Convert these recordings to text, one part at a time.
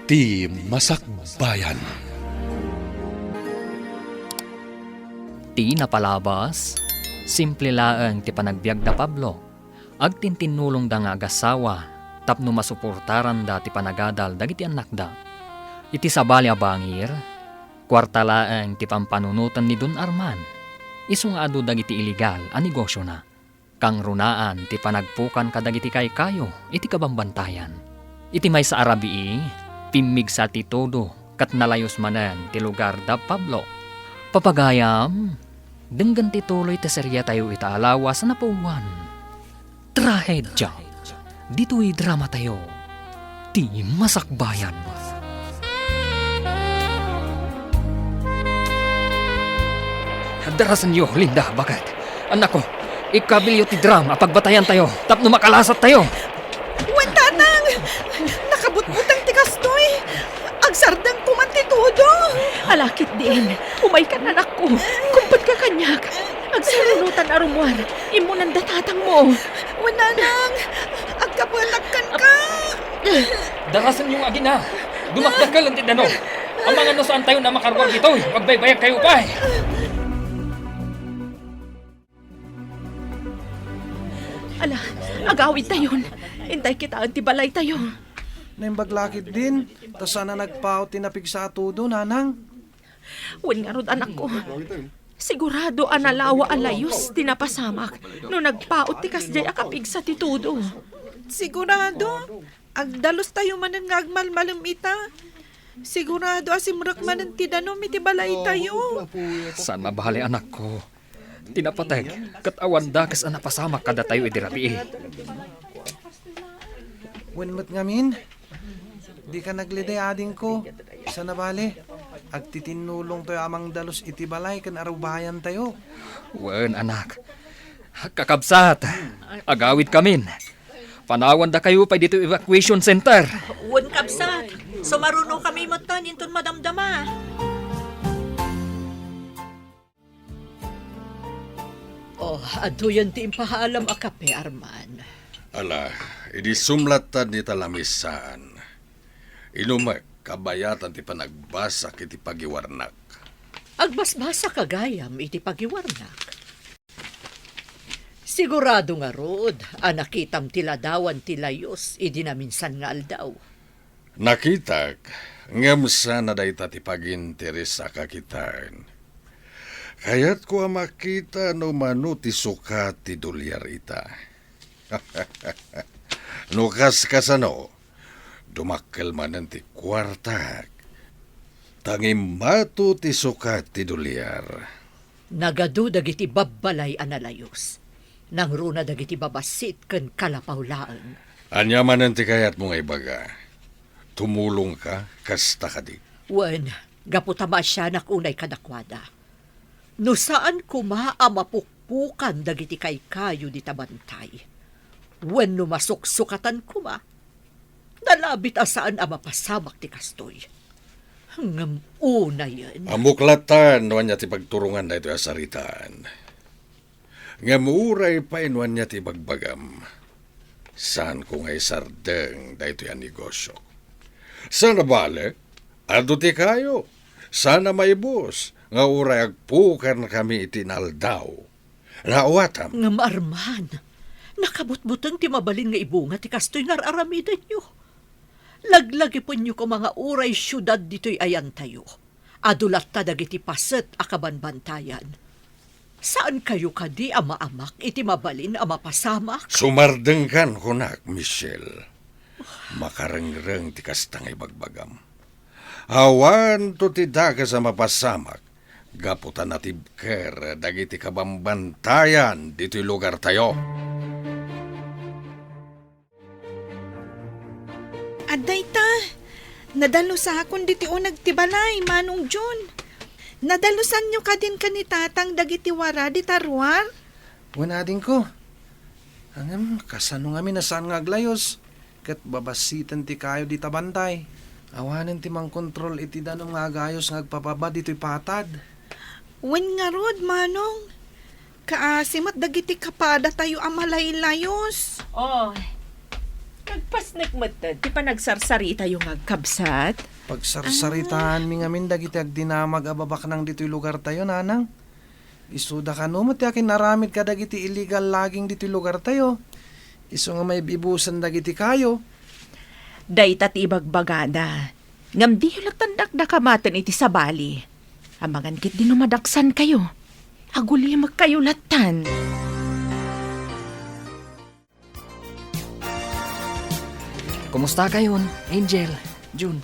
Ti Masakbayan. Ti napalabas, simple laeng ti panagbiag da Pablo. Agtintinulong da nga agasawa, tapno masuportaran da ti panagadal dagiti anak da. Iti sabali a bangir, kwarta laeng ti pampanunutan ni Don Arman. Isu nga adu dagiti iligal a negosyo na. Kang runaan ti panagpukan kadagiti kayo, iti kabambantayan. Iti may sa Arabii, pimmig sa ti todo, kat nalayos manen ti lugar da Pablo. Papagayam, denggan ti tuloy ti serya tayo itaalawa sa napuwan. Trahedya, dito'y drama tayo, ti Masakbayan. Darasan niyo, Linda, bakit? Anak ko, ikabilyo ti drama, pagbatayan tayo, tapno makalasat tayo. Wantanang! Nakabutbutang tikas to'y! Agsardang kumantitudo! Alakit din, umay ka na anak ko. Kumpad ka kanyak. Agsarunutan arumwar, imunan datatang mo. Wananang! Agkapalagkan ka! Darasan yung agina, dumakdak ka lang tinano. Ang mga no saan tayo na makarwag ito, magbaybayag kayo pa eh. Ala, agawid tayon. Intay kita ang tibalay tayo. Naimbag din, ta sana nagpaot tinapig sa atudo, nanang. Wen nga rod anak ko. Sigurado analawa alayos tinapasamak no nagpaot ti kasjay akapig sa titudo. Sigurado, agdalos tayo manan nga agmalmalam ita. Sigurado asimrak manan tidanom iti balay tayo. Saan mabahali anak ko? Tinapateg, katawan da kas anapasamak kada tayo idirabi eh. Wenmat ngamin, di ka nagliday ading ko. Sa nabali, agtitinulong tayo amang dalos iti balay kan arubayan tayo. Wen anak, kakabsat, agawid kamin. Panawan da kayo pa dito evacuation center. Wen kabsat, so marunong kami matan inton madamdama. Oh, aduyan ti impahaalam akape, Arman. Ala, idi sumlatan ni talamisaan. Inumak, kabayatan ti panagbasak iti pagiwarnak. Agbasbasa kagayam iti pagiwarnak. Sigurado nga rod, anakitam tila dawan tilayos, idi naminsan nga aldaw. Nakitak, ngamsa na dayta ti paginteres sa kakitaan. Kaya't ko makita no mano ti suka ti dolyar ita. No kasano, dumakkel manan ti kwartak. Tangim mato ti suka ti dolyar. Nagadu dagiti babbalay analayos. Nang runa dagiti babasit ken kalapawlaan. Anya manan ti kayat mong ibaga. Tumulong ka, kasta ka di. Wen, gaputama siya nakunay kadakwada. No saan kuma mapukpukan dagiti kay kayo di tabantay. Wen no masuksukatan kuma, nalabit asaan mapasamak ti kastoy. Hanggang una yan. Amuklatan nuan niya ti pagturungan na ito asaritaan. Ngamuray pa inuan niya ti bagbagam. Saan ko ngay sardeng da ito yan negosyo. Sana bale, ado ti kayo. Sana maibos. Nga uray agpukan kami itinaldaw. Nauatam. Nga maarman, nakabutbutang ti mabalin nga ibunga ti kastoy nga aramidan nyo. Laglagi po nyo ko mga uray syudad dito'y ayan tayo. Adulat ta dagiti paset akabanbantayan. Saan kayo kadi ama-amak iti mabalin mapasamak? Sumardeng kan kunak, Michelle. Makarengreng ti kastang ibagbagam. Awan to ti daga sa mapasamak. Gaputan na tibker, dagiti kabambantayan, dito'y lugar tayo. Aday ta, nadalo sa akon diti o nagtibalay, Manong Jun. Nadalusan nyo ka din kanitatang dagiti wara di tarwar? Wanading ko. Angam, kasano nga minasaan nga aglayos. Kat babasitan ti kayo di tabantay. Awanin ti mang kontrol iti danong nga agayos nga agpapaba dito'y patad. Wen nga rod, Manong. Kaasimat dagiti kapada tayo amalaylayos. Oh, Nagpasnek mo ti panagsarsarita yung agkabsat. Pagsarsaritaan mi ngamin dagiti agdinamag ababak nang dito'y lugar tayo, nanang. Isuda ka no, mati akin naramid ka dagiti illegal laging dito'y lugar tayo. Isu nga may bibusan dagiti kayo. Dayta ti ibagbagada. Ngam di yung tandak kamatan iti sa bali. Amangan kit di numadaksan kayo. Aguli magkayo latan. Kumusta kayon, Angel, June?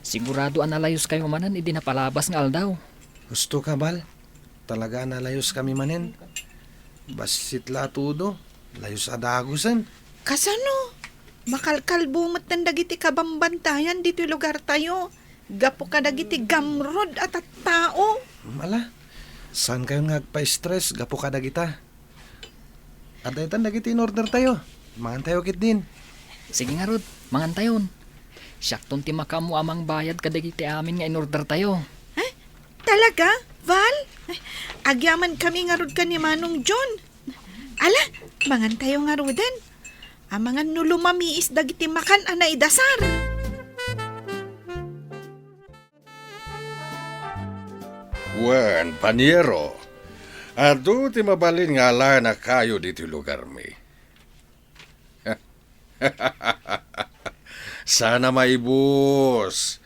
Sigurado analayos kayo manan, hindi napalabas ng aldaw. Gusto ka, Bal? Talaga nalayos kami manin. Basit latudo, layos adagusan. Kasano? Makalkal bumot ng dagiti kabambantayan dito lugar tayo. Gapo ka dagiti gamrod at tao. Mala, saan kayo ngagpa-stress? Gapo ka dagita. At daytan dagiti in order tayo. Mangan tayo kit din. Sige nga, Rod, mangantayon. Siyakton ti makamu amang bayad kadagiti amin nga in-order tayo. Talaga, Val? Agyaman kami nga rod ka ni Manong John. Ala, mangan tayo nga rodan. Amangan no lumamiis dagiti makan anay dasar. Wan, panyero. Ado ti mabalin nga la na kayo dito lugar mi. Sana maibus.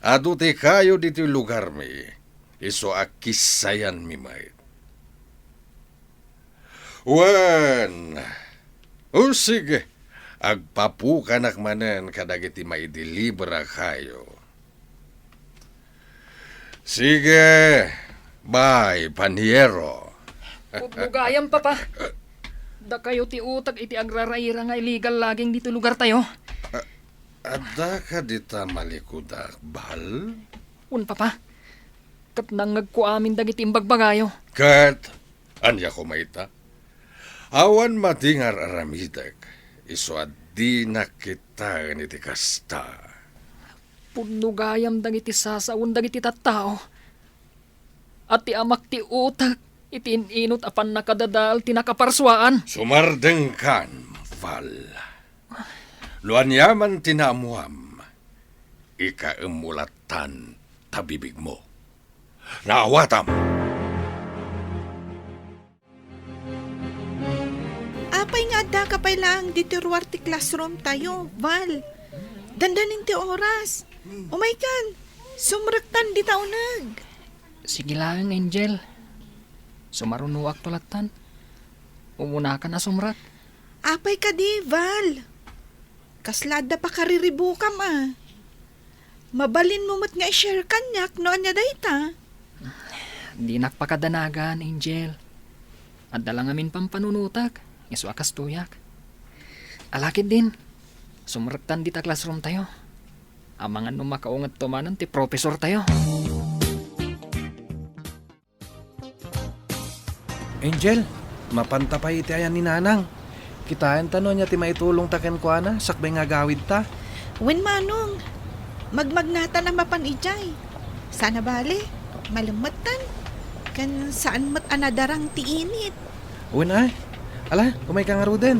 Ado ti kayo dito lugar mi. Iso akisayan mi may. Wan. O sige. Agpapukanak manen kadagiti maidilibra kayo. Sige. Bye, panyero. Pupugayam, Papa. Da kayo ti utag iti agraraira nga illegal laging dito lugar tayo. Ada ka dita malikudak, Bal? Un, Papa. Kat nangag ko amin dagiti imbagbagayo. Kat, anya ko maita. Awan matingar aramidag. Iso di nakita iti kasta. Punugayam dagiti sasaun dagiti tattao. At ti amak ti utag iti inot apan nakadadal ti nakaparswaan. Sumardeng kan, Val. Luan yaman tinamuam. Ikaemulatan tabibig mo. Naawatam. Apay nga da kapay lang dito ruwar ti classroom tayo, Val. Dandanin ti oras. Oh my God, sumraktan di taunag. Sige lang, Angel. Sumarunuak tulatan. Umuna ka na sumrat. Apay ka di, Val. Kaslada pa kariribukam Mabalin mo mat nga i-share kanyak no anya dayta. Di nakpakadanagan, Angel. At dalang amin pampanunutak. Isu akas tuyak. Alakid din. Sumraktan di ta classroom tayo. Amangan no makaungat tumanan ti professor tayo. Angel, mapantapay iti ayan ni Nanang. Kitaan tanong niya ti maitulong taken ko ana, sakbay nga gawid ta. Wen Manong, magmagnata na mapan ijay. Sana bale, malamatan. Kan saan mat anadarang ti init. Uwan ay, ala, kumay ka nga ruden.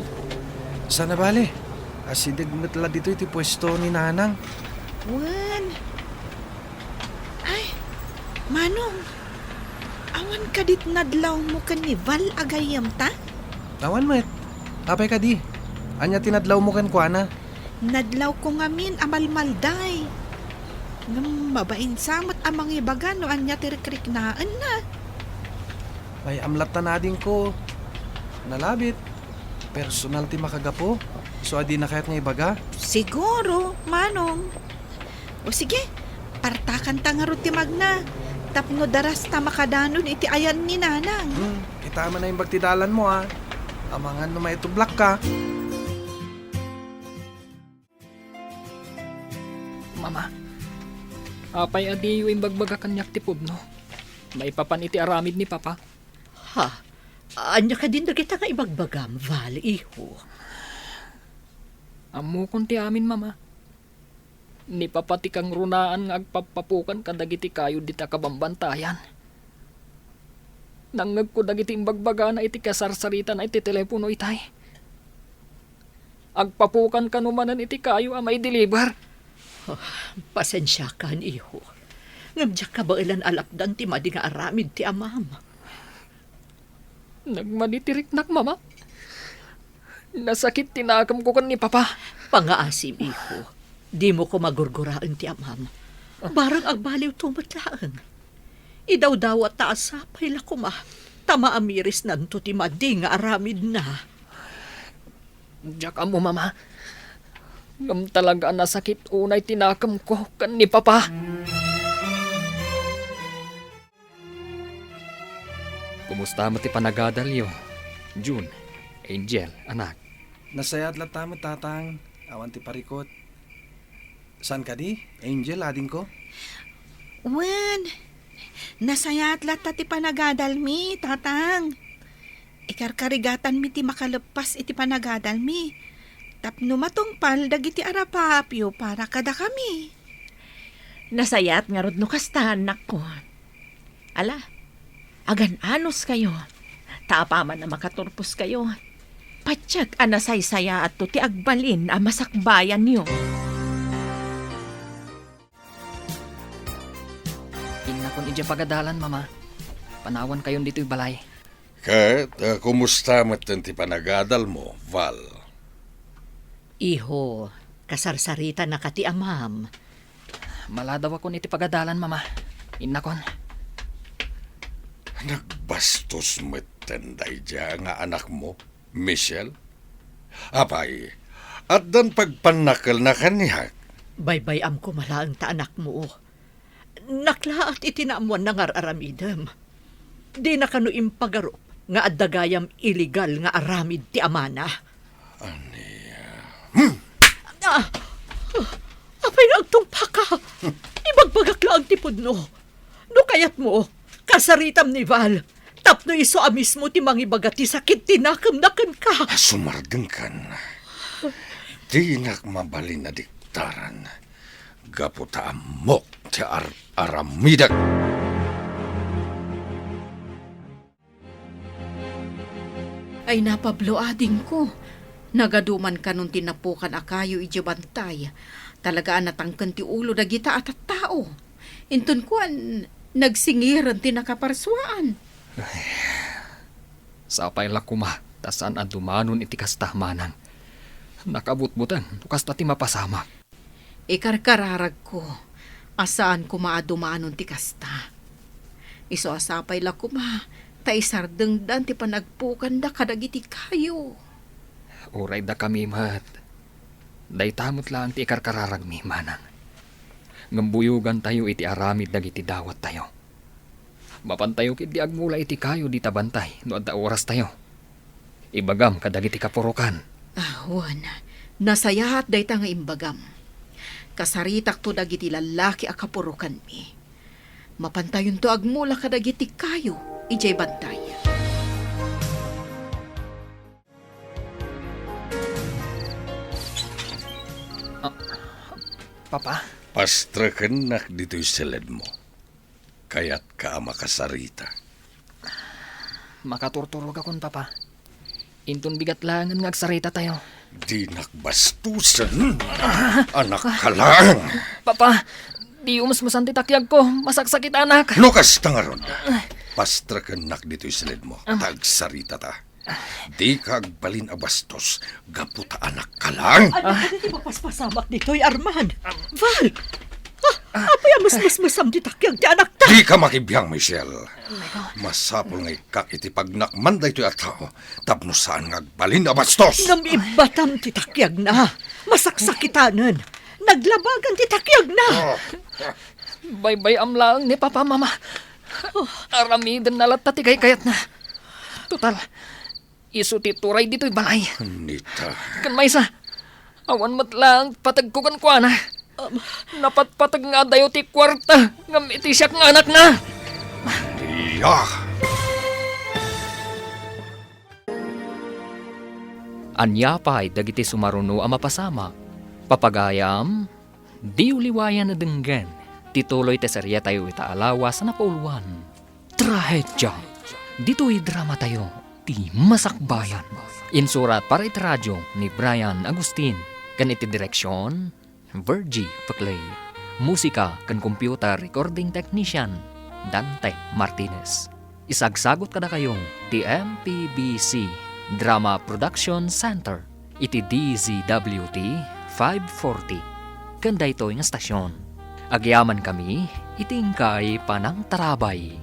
Sana bale, asidig matla dito iti pwesto ni Nanang. Wen. Ay, Manong, awan ka dit nadlaw mo ka ni Val agayam ta? Awan met, apay ka di. Anya tinadlaw mo kan ko ana. Nadlaw ko ngamin amalmalday. Ngam mabain samat amang ibaga no anya tirikrik naan na. May amlat na din ko. Nalabit. Personal ti makagapo. So adi na kayat nga ibaga. Siguro, Manong. O sige, partakan ta nga ro ti magna. Tapno daras ta makadanon iti ayan ni Nanang. Itama na yung bagtidalan mo Amangan no may tublak ka. Mama, apay adiyo imbagbaga kanyak ti pubno. Maipapan iti aramid ni Papa. Ha? Anya ka din na kita nga ibagbagam, Val, iho. Amo kon ti amin, Mama. Ni Papa ti kang runaan nga agpapapukan kadagiti kayo dita kabambantayan. Nangag ko dagiti imbagbaga na iti kasarsarita na iti telepono itay. Agpapukan ka numanan iti kayo may deliver. Pasensya ka, iho. Ngamdya ka ba ilan alapdan ti madi nga aramid ti amam? Nagmanitirik mama. Nasakit tinakam ko kan ni papa. Pangaasim, iho. Di mo ko magurguraan ti amam. Barang agbaliw tumatlaan. Idaw-daw at taasapay lakuma. Tama amiris nanto ti madi nga aramid na. Diyak mo mama. Ngam talaga nasakit unay tinakam ko kan ni papa. Kumusta mo ti panagadalyo? June, Angel, anak. Nasayat lang tamo, tatang. Awan ti parikot. San ka di? Angel, ading ko? Wen, nasayat latta ti panagadal mi, tatang. Ikarkarigatan mi ti makalepas iti panagadal mi. Tapno matungpal dagiti arapapyo para kada kami. Nasayat nga rod no kastan, anak ko. Ala, agan-anos kayo. Taapaman na makaturpos kayo. Patsyag anasay-saya at to ti agbalin a masakbayan niyo. Inakon ija pagadalan, mama. Panawan kayon dito'y balay. Kat, kumusta mo ti panagadal mo, Val? Iho, kasarsarita na kati amam. Maladaw ako niti pagadalan, mama. Inakon. Nagbastos mo tenday dya nga anak mo, Michelle? Apay, at dan pagpanakal na kanihak. Baybayam ko malaang ta anak mo. Naklaat itinaamuan na nga aramidem. Di na kano impagaro nga addagayam illegal nga aramid ti amana. Apay nagtungpa ka. Ibagbagak lang ti pudno. No kayat mo, kasaritam ni Val. Tapno iso amis mo ti mangibagati sakit tinakam-nakam ka. Sumardeng kan. Di nak mabalin na diktaran. Gaputa amok ti aramidak. Ay na Pablo ading ko. Nagaduman ka nung tinapukan akayo ijabantay. Talagaan natangkan ti ulo dagita at tao. Inton kuan nagsingiran ti nakaparsuaan. Sapay lakuma, tasan ang dumanon iti kastahmanang. Nakabutbutan, kasta ti mapasama. Ikarkararag ko, asaan ko maadumanon ti kasta. Iso asapay lakuma, taisardeng dan ti panagpukan da kadagiti kayo. Uray da kami mat. Day tamot lang ti ikarkararag mi manang. Ngambuyugan tayo iti aramid dagiti dawat tayo. Mapantayo kit di agmula iti kayo di tabantay no adda oras tayo. Ibagam kadagiti kapurukan. Wan, nasayahat day ta nga imbagam. Kasaritak to dagiti lalaki a kapurukan mi. Mapantayon to agmula kadagiti kayo, ijay bantay. Papa? Pastraken nak dito'y silid mo. Kaya't ka makasarita. Makaturturog akon, Papa. Intun bigat lang nga agsarita tayo. Di nakbastusan. Anak ka lang. Papa, di umasmasan ti takyag ko. Masaksakit anak. Lukas tangaron. Pastraken nak dito'y silid mo. Tagsarita ta. Di ka agbalin abastos. Gaputa anak ka lang. Ano ka di mapaspasamak dito'y Arman? Val! Apay mas masam di takyag ti anak ta! Di ka makibiyang, Michelle. Masapol nga ikak iti pagnakman da ito'y atao. Tapno saan nga agbalin abastos. Namibatam ti takyag na. Masaksakitanan. Naglabagan ti takyag na. Baybay amlang ni Papa Mama. Aramidan na latta ti kayat na. Total, iso ti turay dito'y balay. Nita. Kan may isa, awan matlang patagkukan ko na. Napatpatag nga dayo ti kwarta. Ngam iti siyak nga anak na. Iya. Anyapay dagiti sumaruno a mapasama. Papagayam, di uliwayan na denggan. Tituloy te serya tayo itaalawa sa napauluan. Trahedya. Dito'y drama tayo. iti Masakbayan. Insurat para iti radyo ni Brian Agustin. Kan iti direksyon, Virgie Paclay. Musika kan computer recording technician, Dante Martinez. Isagsagot kada kayong TMPBC Drama Production Center. Iti DZWT 540. Kanda ito yung stasyon. Agyaman kami, itingkay panang tarabay.